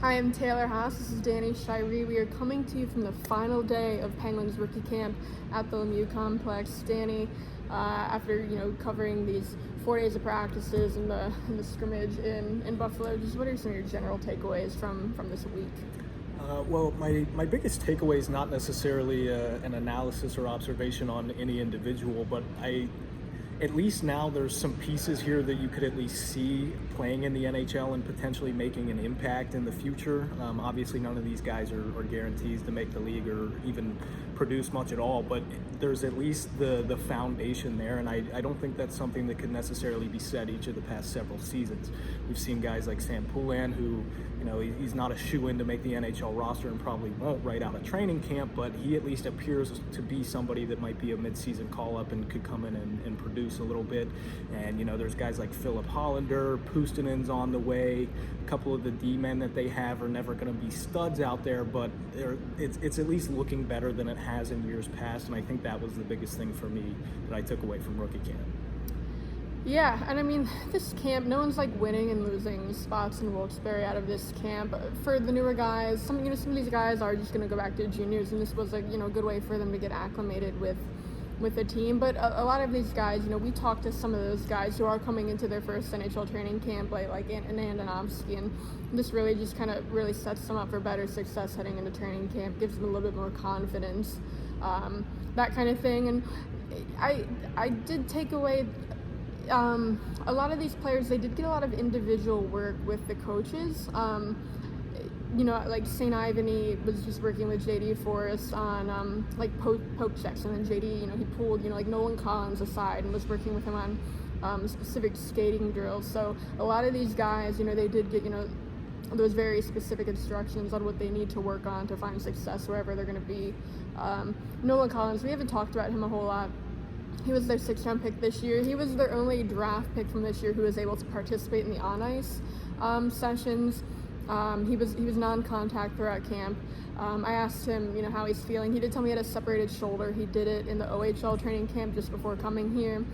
Hi, I'm Taylor Haase. This is Danny Shirey. We are coming to you from the final day of Penguins rookie camp at the Lemieux complex. Danny, after covering these 4 days of practices and the scrimmage in Buffalo, just what are some of your general takeaways from this week? Well, my biggest takeaway is not necessarily an analysis or observation on any individual, but at least now there's some pieces here that you could at least see playing in the NHL and potentially making an impact in the future. Obviously, none of these guys are guarantees to make the league or even produce much at all, but there's at least the foundation there, and I don't think that's something that could necessarily be said each of the past several seasons. We've seen guys like Sam Poulin, who, he's not a shoe-in to make the NHL roster and probably won't right out of training camp, but he at least appears to be somebody that might be a mid-season call-up and could come in and produce a little bit. And there's guys like Philip Hollander, Pustinen's on the way. A couple of the D-men that they have are never going to be studs out there, but it's at least looking better than it has in years past, and I think that was the biggest thing for me that I took away from rookie camp. Yeah, and I mean, this camp, no one's winning and losing spots in Wilkes-Barre out of this camp. For the newer guys, some of these guys are just going to go back to juniors, and this was a good way for them to get acclimated with the team. But a lot of these guys, we talked to some of those guys who are coming into their first NHL training camp, like Andonovski, and this really just kind of really sets them up for better success heading into training camp, gives them a little bit more confidence, that kind of thing. And I did take away a lot of these players, they did get a lot of individual work with the coaches. Like St. Ivany was just working with JD Forrest on poke checks, and then JD, he pulled Nolan Collins aside and was working with him on specific skating drills. So a lot of these guys, they did get those very specific instructions on what they need to work on to find success wherever they're going to be. Nolan Collins, we haven't talked about him a whole lot. He was their 6th-round pick this year. He was their only draft pick from this year who was able to participate in the on-ice sessions. He was non-contact throughout camp. I asked him, how he's feeling. He did tell me he had a separated shoulder. He did it in the OHL training camp just before coming here.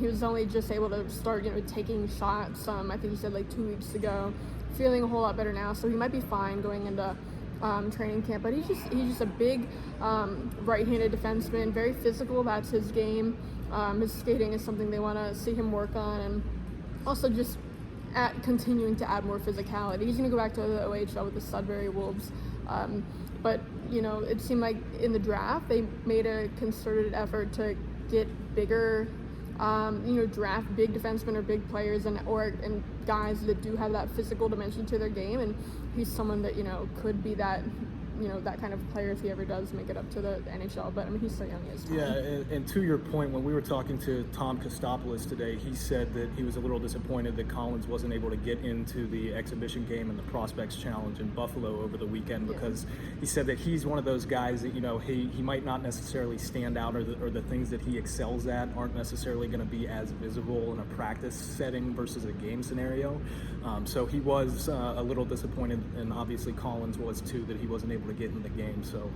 He was only just able to start, taking shots. I think he said 2 weeks ago. Feeling a whole lot better now, so he might be fine going into training camp. But he's just a big right-handed defenseman, very physical. That's his game. His skating is something they want to see him work on, and also just continuing to add more physicality. He's going to go back to the OHL with the Sudbury Wolves. But it seemed like in the draft they made a concerted effort to get bigger, draft big defensemen or big players and guys that do have that physical dimension to their game, and he's someone that could be that that kind of player if he ever does make it up to the NHL. But I mean, he's so young, he has time. Yeah, and to your point, when we were talking to Tom Kostopoulos today, he said that he was a little disappointed that Collins wasn't able to get into the exhibition game and the Prospects Challenge in Buffalo over the weekend, because he said that he's one of those guys that he might not necessarily stand out, or the things that he excels at aren't necessarily going to be as visible in a practice setting versus a game scenario. So he was a little disappointed, and obviously Collins was too, that he wasn't able to get in the game. So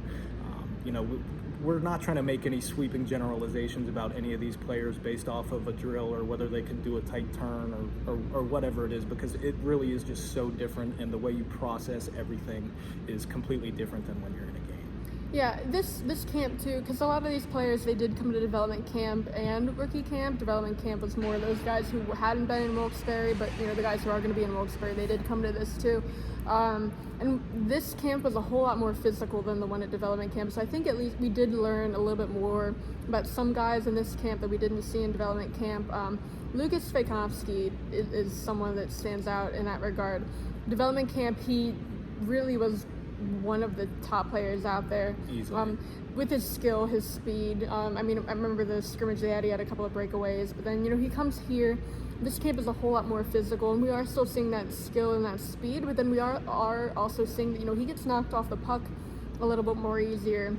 we're not trying to make any sweeping generalizations about any of these players based off of a drill or whether they can do a tight turn or whatever it is, because it really is just so different, and the way you process everything is completely different than when you're in a game. Yeah, this camp too, because a lot of these players, they did come to development camp and rookie camp. Development camp was more those guys who hadn't been in Wilkes-Barre, but the guys who are going to be in Wilkes-Barre, they did come to this too. And this camp was a whole lot more physical than the one at development camp, so I think at least we did learn a little bit more about some guys in this camp that we didn't see in development camp. Lucas Sveikovsky is someone that stands out in that regard. Development camp, he really was one of the top players out there. With his skill, his speed. I remember the scrimmage they had, he had a couple of breakaways, but then, he comes here. This camp is a whole lot more physical, and we are still seeing that skill and that speed, but then we are also seeing that, he gets knocked off the puck a little bit more easier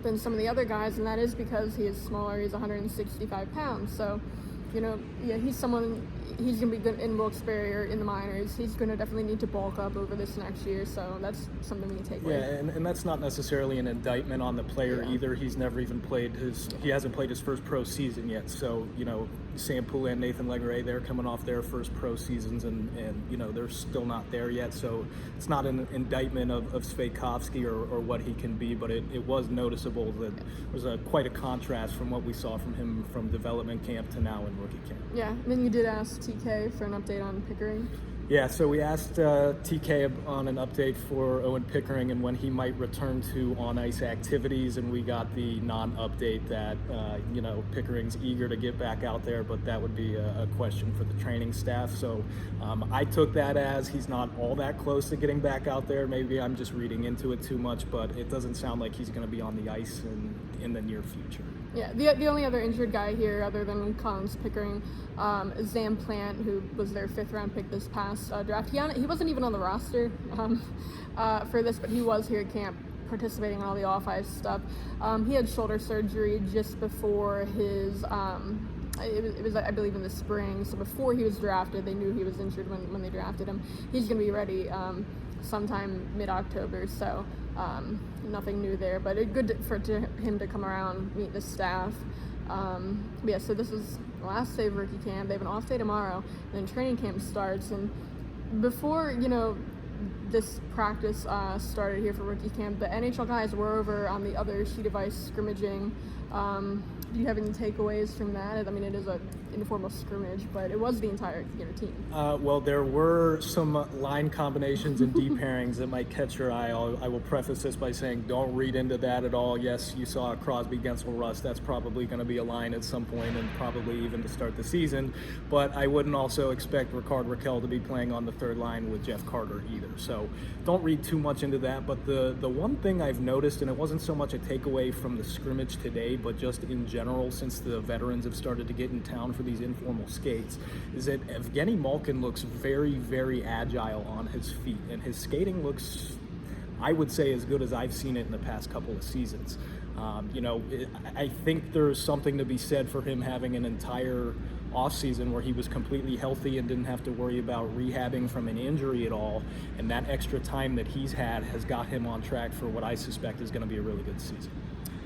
than some of the other guys, and that is because he is smaller. He's 165 pounds. So, he's someone, he's going to be good in Wilkes-Barre or in the minors. He's going to definitely need to bulk up over this next year, so that's something we can take away. Yeah, and that's not necessarily an indictment on the player either. He's never even he hasn't played his first pro season yet. So, Sam Poulin and Nathan Legare, they're coming off their first pro seasons, and they're still not there yet. So it's not an indictment of Sviatkovsky or what he can be, but it was noticeable that there was quite a contrast from what we saw from him from development camp to now in rookie camp. Yeah, and then you did ask TK for an update on Pickering. Yeah, so we asked TK on an update for Owen Pickering and when he might return to on-ice activities, and we got the non-update that, Pickering's eager to get back out there, but that would be a question for the training staff. So I took that as he's not all that close to getting back out there. Maybe I'm just reading into it too much, but it doesn't sound like he's going to be on the ice in the near future. Yeah, the only other injured guy here other than Collins Pickering, Zam Plant, who was their 5th-round pick this past draft. He wasn't even on the roster for this, but he was here at camp participating in all the off-ice stuff. He had shoulder surgery just before his, it was I believe in the spring, so before he was drafted. They knew he was injured when they drafted him. He's going to be ready sometime mid-October, so nothing new there, but it's good for him to come around, meet the staff. So this is the last day of rookie camp. They have an off day tomorrow, and then training camp starts. And before this practice started here for rookie camp, the NHL guys were over on the other sheet of ice scrimmaging. Do you have any takeaways from that? I mean, it is an informal scrimmage, but it was the entire team. Well, there were some line combinations and D pairings that might catch your eye. I will preface this by saying don't read into that at all. Yes, you saw Crosby, Gensel, Rust. That's probably going to be a line at some point, and probably even to start the season. But I wouldn't also expect Ricard Raquel to be playing on the third line with Jeff Carter either. So don't read too much into that. But the one thing I've noticed, and it wasn't so much a takeaway from the scrimmage today, but just in general, since the veterans have started to get in town for these informal skates, is that Evgeny Malkin looks very, very agile on his feet, and his skating looks, I would say, as good as I've seen it in the past couple of seasons. I think there's something to be said for him having an entire offseason where he was completely healthy and didn't have to worry about rehabbing from an injury at all, and that extra time that he's had has got him on track for what I suspect is going to be a really good season.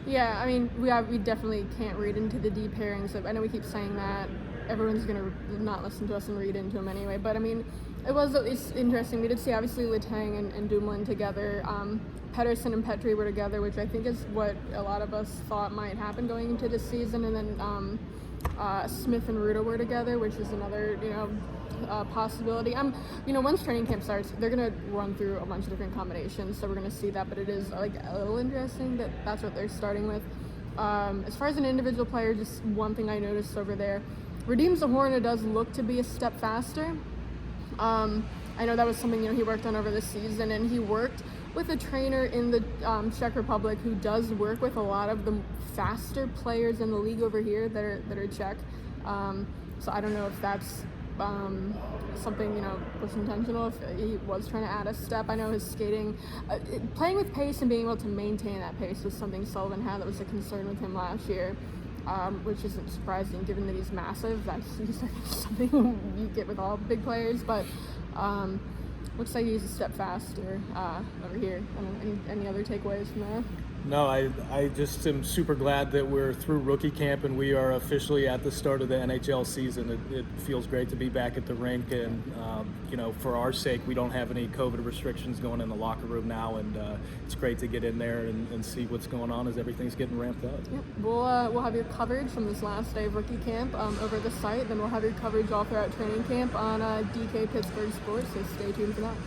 Yeah, I mean, we definitely can't read into the D pairings. I know we keep saying that. Everyone's going to not listen to us and read into them anyway. But, I mean, it was at least interesting. We did see, obviously, Letang and Dumoulin together. Pettersson and Petry were together, which I think is what a lot of us thought might happen going into this season. And then Smith and Ruda were together, which is another, possibility. Once training camp starts, they're going to run through a bunch of different combinations, so we're going to see that, but it is a little interesting that that's what they're starting with. As far as an individual player, just one thing I noticed over there, Radim Zahorna does look to be a step faster. I know that was something he worked on over the season, and he worked with a trainer in the Czech Republic who does work with a lot of the faster players in the league over here that are Czech. So I don't know if that's something was intentional, if he was trying to add a step. I know his skating, playing with pace and being able to maintain that pace was something Sullivan had that was a concern with him last year, which isn't surprising given that he's massive. That's something you get with all big players, but looks like he's a step faster over here. Any other takeaways from that? No, I just am super glad that we're through rookie camp and we are officially at the start of the NHL season. It feels great to be back at the rink, and for our sake, we don't have any COVID restrictions going in the locker room now, and it's great to get in there and see what's going on as everything's getting ramped up. Yep. We'll have your coverage from this last day of rookie camp over the site. Then we'll have your coverage all throughout training camp on DK Pittsburgh Sports. So stay tuned for that.